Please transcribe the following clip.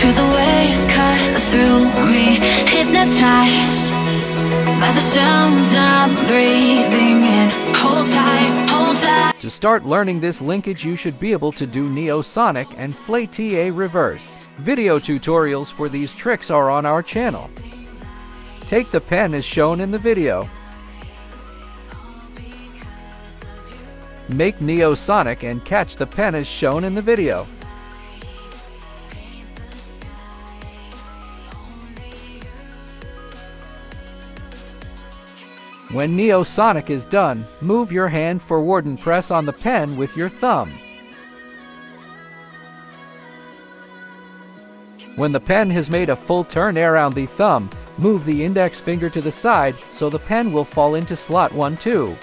Feel the waves cut through me, hypnotized by the sounds I'm breathing in. Hold tight, hold tight. To start learning this linkage, you should be able to do Neosonic and Flay-TA reverse. Video tutorials for these tricks are on our channel. Take the pen as shown in the video. Make Neosonic and catch the pen as shown in the video. When Neosonic is done, move your hand forward and press on the pen with your thumb. When the pen has made a full turn around the thumb, move the index finger to the side so the pen will fall into slot 1, 2.